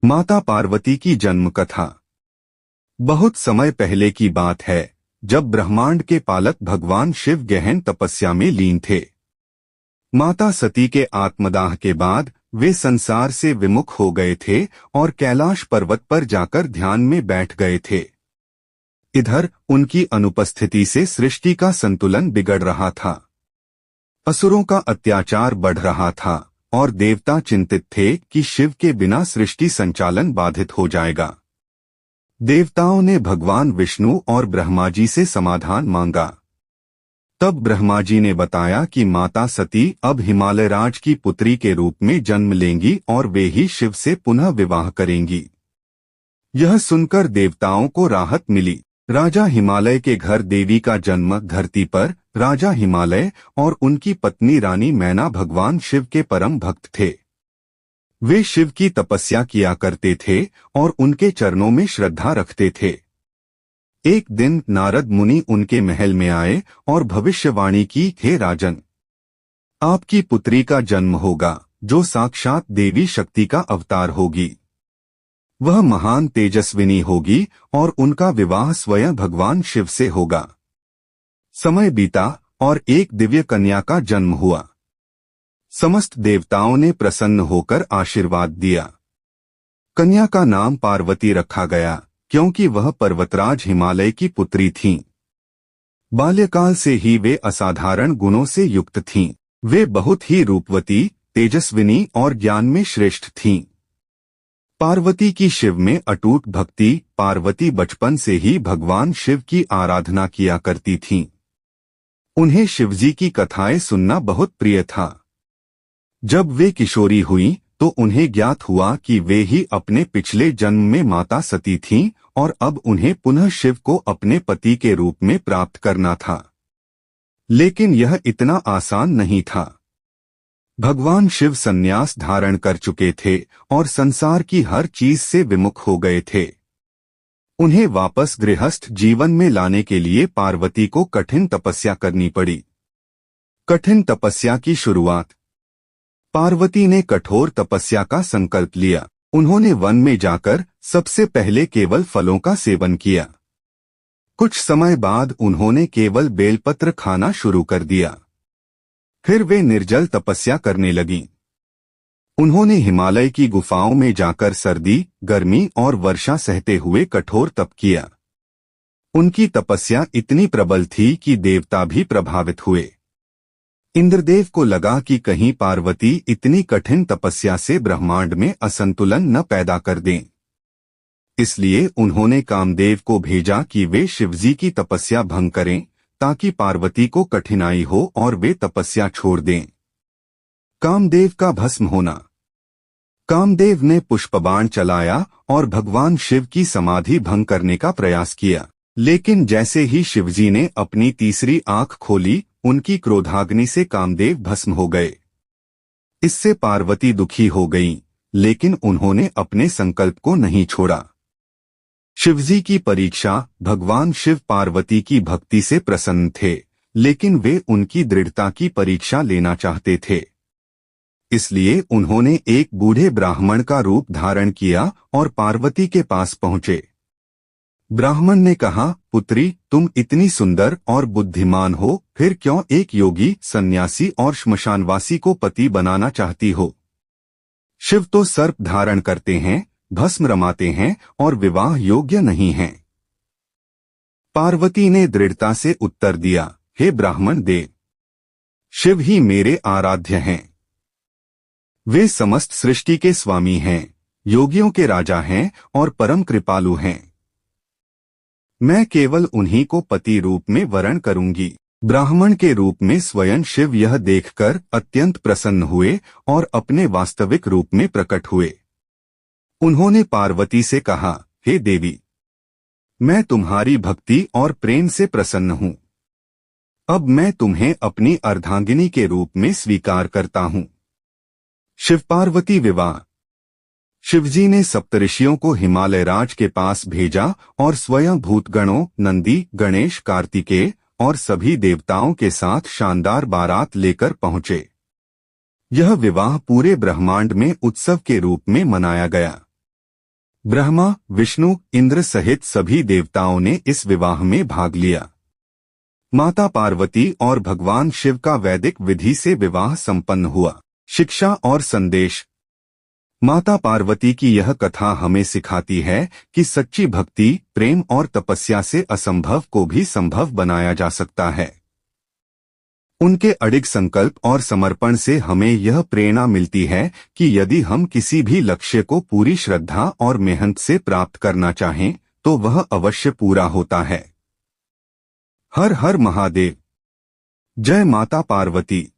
माता पार्वती की जन्म कथा। बहुत समय पहले की बात है, जब ब्रह्मांड के पालक भगवान शिव गहन तपस्या में लीन थे। माता सती के आत्मदाह के बाद वे संसार से विमुख हो गए थे और कैलाश पर्वत पर जाकर ध्यान में बैठ गए थे। इधर उनकी अनुपस्थिति से सृष्टि का संतुलन बिगड़ रहा था। असुरों का अत्याचार बढ़ रहा था और देवता चिंतित थे कि शिव के बिना सृष्टि संचालन बाधित हो जाएगा। देवताओं ने भगवान विष्णु और ब्रह्मा जी से समाधान मांगा। तब ब्रह्मा जी ने बताया कि माता सती अब हिमालय राज की पुत्री के रूप में जन्म लेंगी और वे ही शिव से पुनः विवाह करेंगी। यह सुनकर देवताओं को राहत मिली। राजा हिमालय के घर देवी का जन्म धरती पर राजा हिमालय और उनकी पत्नी रानी मैना भगवान शिव के परम भक्त थे। वे शिव की तपस्या किया करते थे और उनके चरणों में श्रद्धा रखते थे। एक दिन नारद मुनि उनके महल में आए और भविष्यवाणी की, हे राजन, आपकी पुत्री का जन्म होगा जो साक्षात देवी शक्ति का अवतार होगी। वह महान तेजस्विनी होगी और उनका विवाह स्वयं भगवान शिव से होगा। समय बीता और एक दिव्य कन्या का जन्म हुआ। समस्त देवताओं ने प्रसन्न होकर आशीर्वाद दिया। कन्या का नाम पार्वती रखा गया, क्योंकि वह पर्वतराज हिमालय की पुत्री थीं। बाल्यकाल से ही वे असाधारण गुणों से युक्त थीं। वे बहुत ही रूपवती, तेजस्विनी और ज्ञान में श्रेष्ठ थीं। पार्वती की शिव में अटूट भक्ति। पार्वती बचपन से ही भगवान शिव की आराधना किया करती थीं। उन्हें शिवजी की कथाएं सुनना बहुत प्रिय था। जब वे किशोरी हुईं, तो उन्हें ज्ञात हुआ कि वे ही अपने पिछले जन्म में माता सती थीं और अब उन्हें पुनः शिव को अपने पति के रूप में प्राप्त करना था। लेकिन यह इतना आसान नहीं था। भगवान शिव संन्यास धारण कर चुके थे और संसार की हर चीज से विमुख हो गए थे। उन्हें वापस गृहस्थ जीवन में लाने के लिए पार्वती को कठिन तपस्या करनी पड़ी। कठिन तपस्या की शुरुआत। पार्वती ने कठोर तपस्या का संकल्प लिया। उन्होंने वन में जाकर सबसे पहले केवल फलों का सेवन किया। कुछ समय बाद उन्होंने केवल बेलपत्र खाना शुरू कर दिया। फिर वे निर्जल तपस्या करने लगीं। उन्होंने हिमालय की गुफाओं में जाकर सर्दी, गर्मी और वर्षा सहते हुए कठोर तप किया। उनकी तपस्या इतनी प्रबल थी कि देवता भी प्रभावित हुए। इंद्रदेव को लगा कि कहीं पार्वती इतनी कठिन तपस्या से ब्रह्मांड में असंतुलन न पैदा कर दें। इसलिए उन्होंने कामदेव को भेजा कि वे शिवजी की तपस्या भंग करें, ताकि पार्वती को कठिनाई हो और वे तपस्या छोड़ दें। कामदेव का भस्म होना। कामदेव ने पुष्पबाण चलाया और भगवान शिव की समाधि भंग करने का प्रयास किया। लेकिन जैसे ही शिवजी ने अपनी तीसरी आंख खोली, उनकी क्रोधाग्नि से कामदेव भस्म हो गए। इससे पार्वती दुखी हो गईं, लेकिन उन्होंने अपने संकल्प को नहीं छोड़ा। शिवजी की परीक्षा। भगवान शिव पार्वती की भक्ति से प्रसन्न थे, लेकिन वे उनकी दृढ़ता की परीक्षा लेना चाहते थे। इसलिए उन्होंने एक बूढ़े ब्राह्मण का रूप धारण किया और पार्वती के पास पहुंचे। ब्राह्मण ने कहा, पुत्री, तुम इतनी सुंदर और बुद्धिमान हो, फिर क्यों एक योगी, सन्यासी और श्मशानवासी को पति बनाना चाहती हो? शिव तो सर्प धारण करते हैं, भस्म रमाते हैं और विवाह योग्य नहीं हैं। पार्वती ने दृढ़ता से उत्तर दिया, हे ब्राह्मण देव, शिव ही मेरे आराध्य हैं। वे समस्त सृष्टि के स्वामी हैं, योगियों के राजा हैं और परम कृपालु हैं। मैं केवल उन्हीं को पति रूप में वरण करूंगी। ब्राह्मण के रूप में स्वयं शिव यह देखकर अत्यंत प्रसन्न हुए और अपने वास्तविक रूप में प्रकट हुए। उन्होंने पार्वती से कहा, हे देवी, मैं तुम्हारी भक्ति और प्रेम से प्रसन्न हूं। अब मैं तुम्हें अपनी अर्धांगिनी के रूप में स्वीकार करता हूं। शिव पार्वती विवाह। शिवजी ने सप्तऋषियों को हिमालय राज के पास भेजा और स्वयं भूतगणों, नंदी, गणेश, कार्तिकेय और सभी देवताओं के साथ शानदार बारात लेकर पहुंचे। यह विवाह पूरे ब्रह्मांड में उत्सव के रूप में मनाया गया। ब्रह्मा, विष्णु, इंद्र सहित सभी देवताओं ने इस विवाह में भाग लिया। माता पार्वती और भगवान शिव का वैदिक विधि से विवाह संपन्न हुआ। शिक्षा और संदेश। माता पार्वती की यह कथा हमें सिखाती है कि सच्ची भक्ति, प्रेम और तपस्या से असंभव को भी संभव बनाया जा सकता है। उनके अडिग संकल्प और समर्पण से हमें यह प्रेरणा मिलती है कि यदि हम किसी भी लक्ष्य को पूरी श्रद्धा और मेहनत से प्राप्त करना चाहें तो वह अवश्य पूरा होता है। हर हर महादेव। जय माता पार्वती।